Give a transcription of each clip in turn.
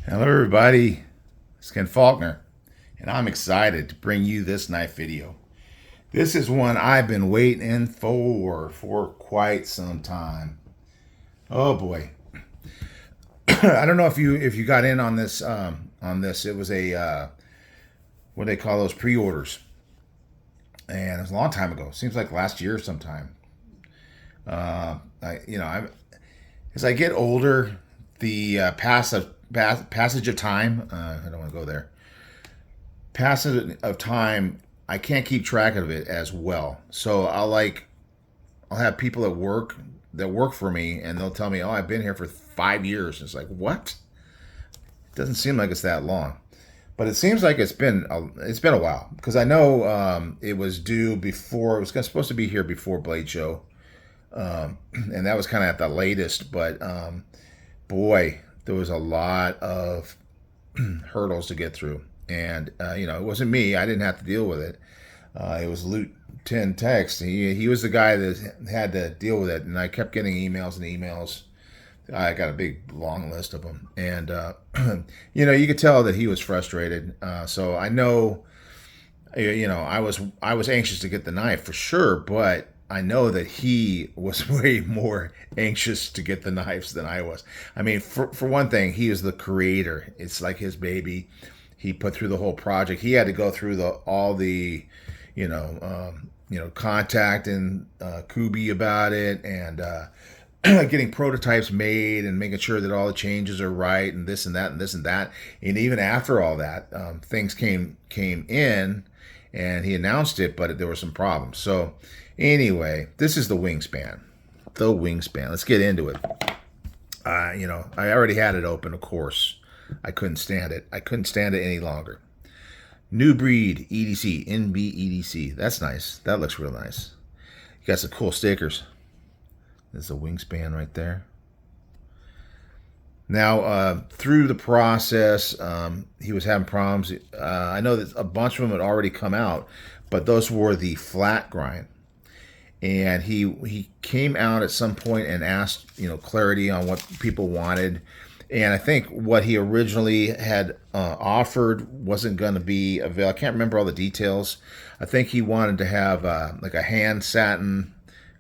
Hello everybody, it's Ken Faulkner, and I'm excited to bring you this knife video. This is one I've been waiting for quite some time. Oh boy. I don't know if you got in on this. It was a what do they call those, pre-orders, and it was a long time ago. Seems like last year sometime. I as I get older, the passage of time. I don't want to go there. Passage of time, I can't keep track of it as well. So I'll have people at work that work for me, and they'll tell me, "Oh, I've been here for 5 years." It's like, what? It doesn't seem like it's that long, but it seems like it's been a while, because I know it was due before. It was supposed to be here before Blade Show, and that was kind of at the latest. But boy, there was a lot of hurdles to get through. And it wasn't me. I didn't have to deal with it. It was Lieutenant Text. He was the guy that had to deal with it, and I kept getting emails and emails. I got a big long list of them, and you could tell that he was frustrated. So I know, I was anxious to get the knife for sure, but I know that he was way more anxious to get the knives than I was. I mean, for one thing, he is the creator. It's like his baby. He put through the whole project. He had to go through all the, contacting Kubi about it, and getting prototypes made and making sure that all the changes are right, and this and that and this and that. And even after all that, things came in, and he announced it, but there were some problems. So anyway, this is the Wingspan. The Wingspan. Let's get into it. I already had it open, of course. I couldn't stand it. I couldn't stand it any longer. New Breed EDC, NB EDC. That's nice. That looks real nice. You got some cool stickers. There's a Wingspan right there. Now, through the process, he was having problems. I know that a bunch of them had already come out, but those were the flat grind. And he came out at some point and asked, clarity on what people wanted. And I think what he originally had offered wasn't going to be available. I can't remember all the details. I think he wanted to have like a hand satin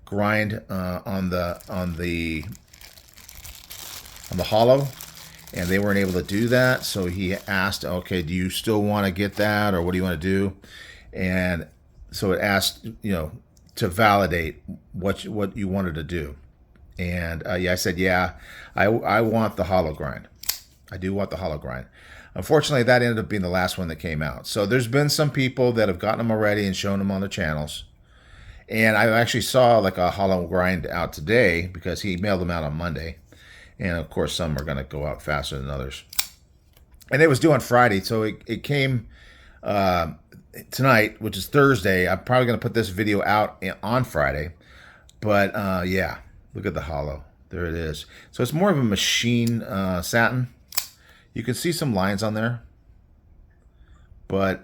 grind on the hollow, and they weren't able to do that. So he asked, "Okay, do you still want to get that, or what do you want to do?" And so it asked, to validate what you wanted to do. And I said, yeah, I want the hollow grind. I do want the hollow grind. Unfortunately, that ended up being the last one that came out. So there's been some people that have gotten them already and shown them on their channels. And I actually saw like a hollow grind out today, because he mailed them out on Monday. And of course, some are going to go out faster than others. And it was due on Friday, so it came tonight, which is Thursday. I'm probably going to put this video out on Friday. But yeah. Look at the hollow. There it is. So it's more of a machine satin. You can see some lines on there, but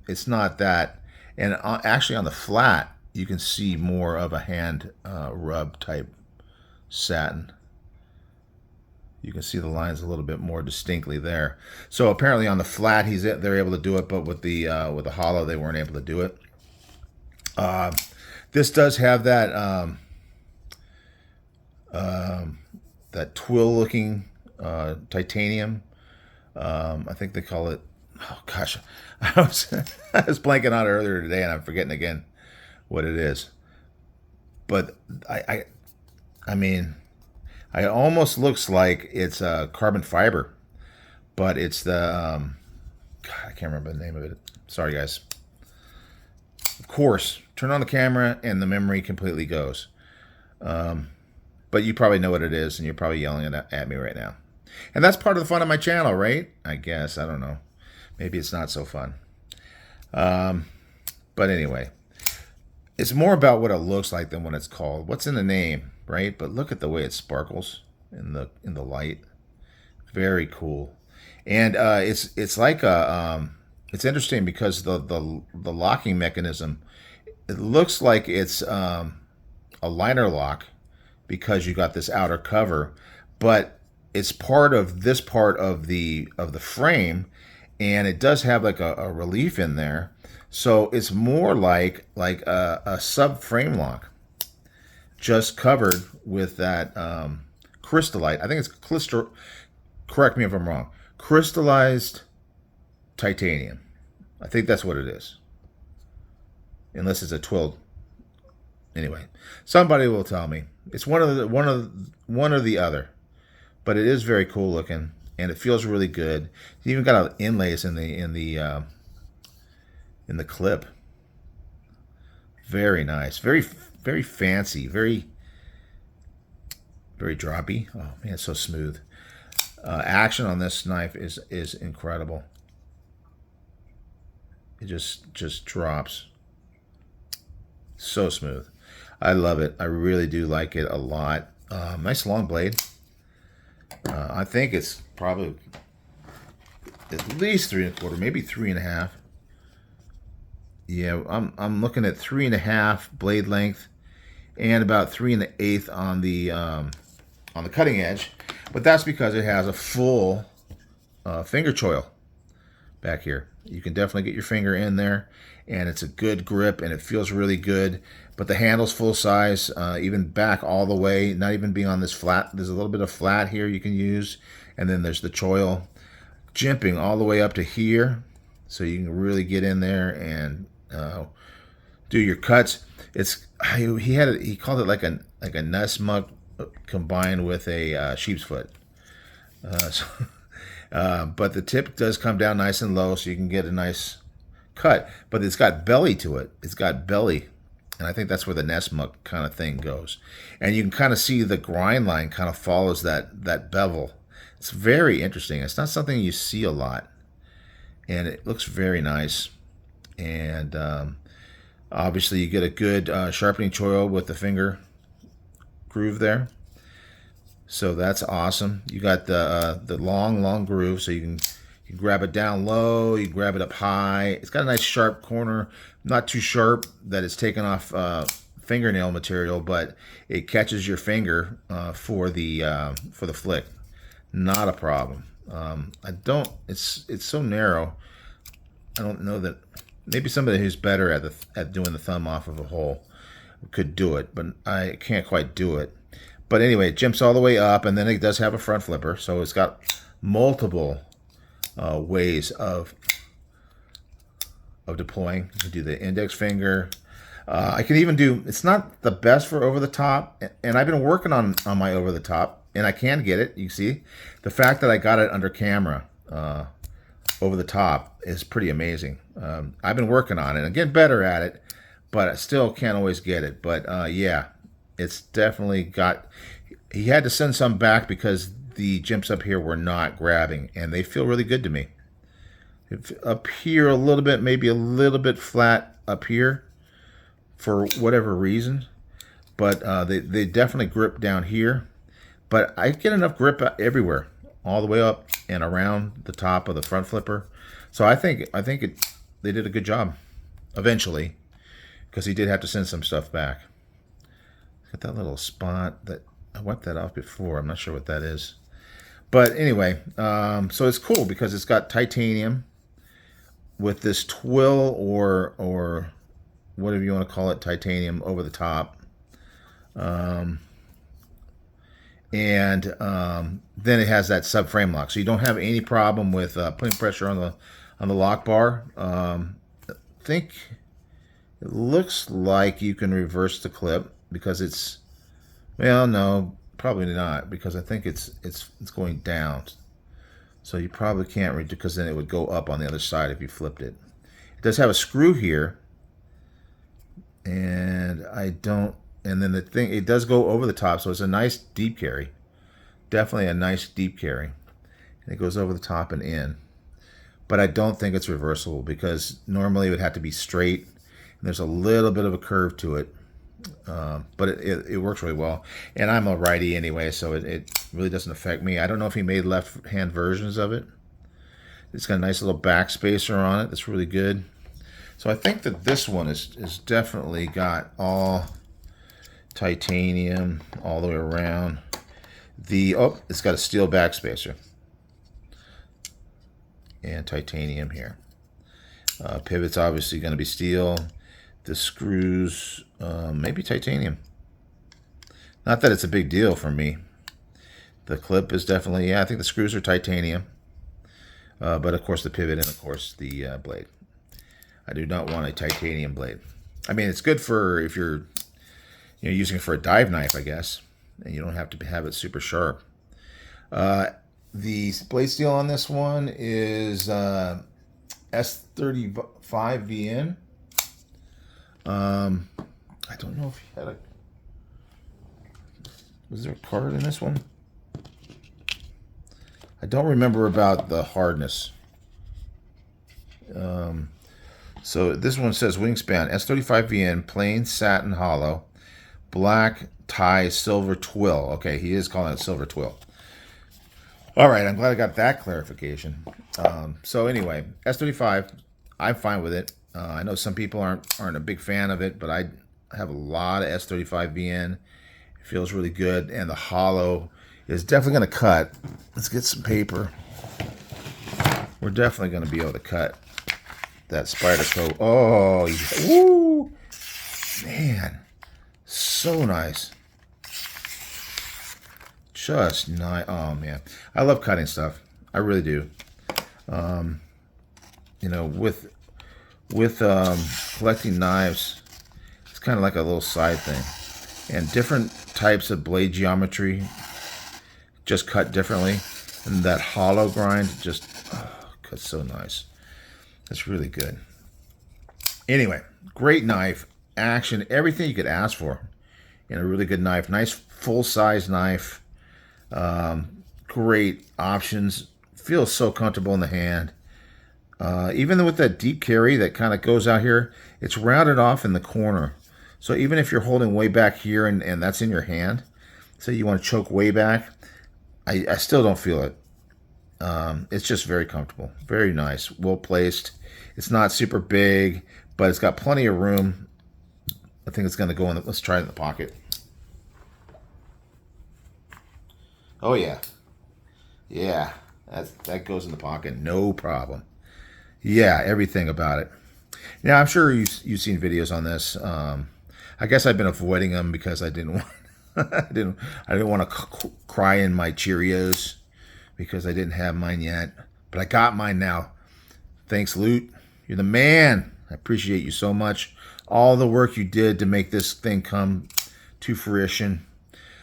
it's not that. And actually on the flat, you can see more of a hand rub type satin. You can see the lines a little bit more distinctly there. So apparently on the flat, they're able to do it, but with the hollow, they weren't able to do it. This does have that. That twill-looking titanium. I think they call it. Oh gosh, I was blanking out earlier today, and I'm forgetting again what it is. But I mean, it almost looks like it's a carbon fiber, but it's the God, I can't remember the name of it. Sorry, guys. Of course, turn on the camera, and the memory completely goes. But you probably know what it is, and you're probably yelling at me right now. And that's part of the fun of my channel, right? I guess. I don't know. Maybe it's not so fun. But anyway, it's more about what it looks like than what it's called. What's in the name, right? But look at the way it sparkles in the light. Very cool. And it's like it's interesting because the locking mechanism, it looks like it's a liner lock, because you got this outer cover, but it's part of this part of the frame, and it does have like a relief in there, so it's more like a subframe lock, just covered with that crystallite. I think it's correct me if I'm wrong. Crystallized titanium. I think that's what it is. Unless it's a twill. Anyway, somebody will tell me. It's one or the other. But it is very cool looking, and it feels really good. It's even got inlays in the clip. Very nice. Very fancy. Very droppy. Oh man, it's so smooth. Action on this knife is incredible. It just drops. So smooth. I love it. I really do like it a lot. Nice long blade. I think it's probably at least 3 1/4, maybe 3 1/2. Yeah, I'm looking at 3 1/2 blade length, and about 3 1/8 on the cutting edge. But that's because it has a full finger choil back here. You can definitely get your finger in there, and it's a good grip, and it feels really good. But the handle's full size, even back all the way, not even being on this flat. There's a little bit of flat here you can use, and then there's the choil jimping all the way up to here, so you can really get in there and do your cuts. He called it like a nusmuck combined with a sheep's foot. But the tip does come down nice and low, so you can get a nice cut. But it's got belly to it. It's got belly, and I think that's where the nusmuck kind of thing goes. And you can kind of see the grind line kind of follows that bevel. It's very interesting. It's not something you see a lot, and it looks very nice. And obviously, you get a good sharpening choil with the finger groove there. So that's awesome. You got the long groove, so you can grab it down low, you grab it up high. It's got a nice sharp corner, not too sharp that it's taken off fingernail material, but it catches your finger for the flick. Not a problem. It's so narrow. I don't know that. Maybe somebody who's better at doing the thumb off of a hole could do it, but I can't quite do it. But anyway, it jumps all the way up, and then it does have a front flipper, so it's got multiple ways of deploying. You can do the index finger. I can even do. It's not the best for over the top, and I've been working on my over the top, and I can get it. You see, the fact that I got it under camera over the top is pretty amazing. I've been working on it and getting better at it, but I still can't always get it. But yeah. It's definitely got. He had to send some back because the jimps up here were not grabbing, and they feel really good to me. Up here a little bit, maybe a little bit flat up here for whatever reason, but they definitely grip down here. But I get enough grip everywhere, all the way up and around the top of the front flipper. So I think they did a good job eventually, because he did have to send some stuff back. Got that little spot that I wiped that off before. I'm not sure what that is, but anyway, so it's cool because it's got titanium with this twill or whatever you want to call it, titanium over the top, and then it has that subframe lock, so you don't have any problem with putting pressure on the lock bar. I think it looks like you can reverse the clip. Because it's, well, no, probably not, because I think it's going down, so you probably can't because then it would go up on the other side if you flipped it. It does have a screw here, and then the thing, it does go over the top, so it's a nice deep carry, definitely a nice deep carry, and it goes over the top and in. But I don't think it's reversible, because normally it would have to be straight, and there's a little bit of a curve to it. But it works really well, and I'm a righty anyway, so it really doesn't affect me. I don't know if he made left hand versions of it. It's got a nice little back spacer on it that's really good. So I think that this one is definitely got all titanium all the way around. Oh, it's got a steel backspacer and titanium here. Pivot's obviously going to be steel. The screws, maybe titanium. Not that it's a big deal for me. The clip is definitely, yeah, I think the screws are titanium. But of course the pivot and of course the blade. I do not want a titanium blade. I mean, it's good for if you're using it for a dive knife, I guess, and you don't have to have it super sharp. The blade steel on this one is S35VN. I don't know if he had was there a card in this one? I don't remember about the hardness. So this one says Wingspan S35VN plain satin hollow, black tie silver twill. Okay, he is calling it silver twill. All right, I'm glad I got that clarification. So anyway, S35, I'm fine with it. I know some people aren't a big fan of it, but I have a lot of S35VN. It feels really good, and the hollow is definitely going to cut. Let's get some paper. We're definitely going to be able to cut that spider coat. Oh, yeah. Woo! Man, so nice. Just nice. Oh, man. I love cutting stuff. I really do. You know, with collecting knives, it's kind of like a little side thing. And different types of blade geometry just cut differently. And that hollow grind just cuts so nice. That's really good. Anyway, great knife. Action, everything you could ask for in a really good knife. Nice full-size knife. Great options. Feels so comfortable in the hand. Even with that deep carry that kind of goes out here, it's rounded off in the corner. So even if you're holding way back here and that's in your hand, say you want to choke way back, I still don't feel it. It's just very comfortable. Very nice. Well placed. It's not super big, but it's got plenty of room. I think it's going to go in. Let's try it in the pocket. Oh, yeah. Yeah. That goes in the pocket. No problem. Yeah, everything about it. Now, I'm sure you've seen videos on this. I guess I've been avoiding them because I didn't want I didn't want to cry in my Cheerios because I didn't have mine yet. But I got mine now. Thanks, Loot. You're the man. I appreciate you so much. All the work you did to make this thing come to fruition.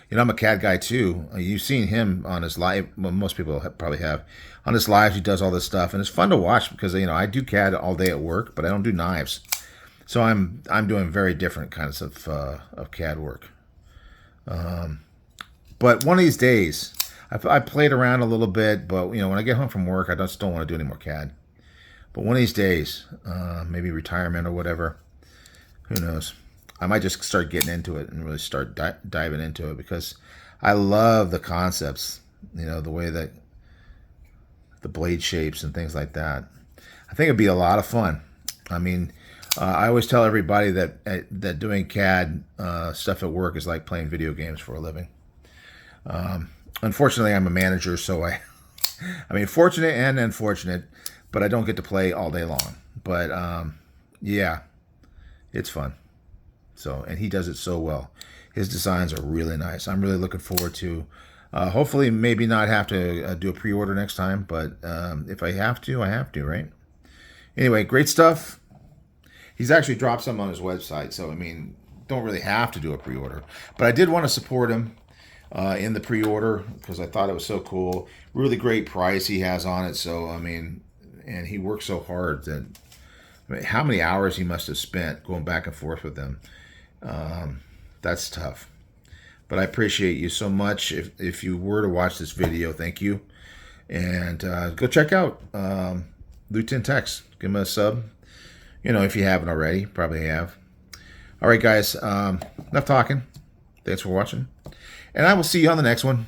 You know, I'm a CAD guy too. You've seen him on his live. Well, most people probably have. On his lives, he does all this stuff, and it's fun to watch because I do CAD all day at work, but I don't do knives. So I'm doing very different kinds of CAD work. But one of these days, I played around a little bit, but when I get home from work, I just don't want to do any more CAD. But one of these days, maybe retirement or whatever, who knows? I might just start getting into it and really start diving into it because I love the concepts, the way that the blade shapes and things like that. I think it'd be a lot of fun. I mean, I always tell everybody that doing CAD stuff at work is like playing video games for a living. Unfortunately, I'm a manager, so I mean, fortunate and unfortunate, but I don't get to play all day long. But yeah, it's fun. So, and he does it so well. His designs are really nice. I'm really looking forward to, hopefully maybe not have to do a pre-order next time, but if I have to, I have to, right? Anyway, great stuff. He's actually dropped some on his website, so I mean, don't really have to do a pre-order. But I did want to support him in the pre-order because I thought it was so cool. Really great price he has on it. So I mean, and he works so hard that how many hours he must have spent going back and forth with them. That's tough. But I appreciate you so much. If you were to watch this video, thank you. And go check out Lieutenant Tex. Give him a sub. If you haven't already, probably have. All right, guys. Enough talking. Thanks for watching. And I will see you on the next one.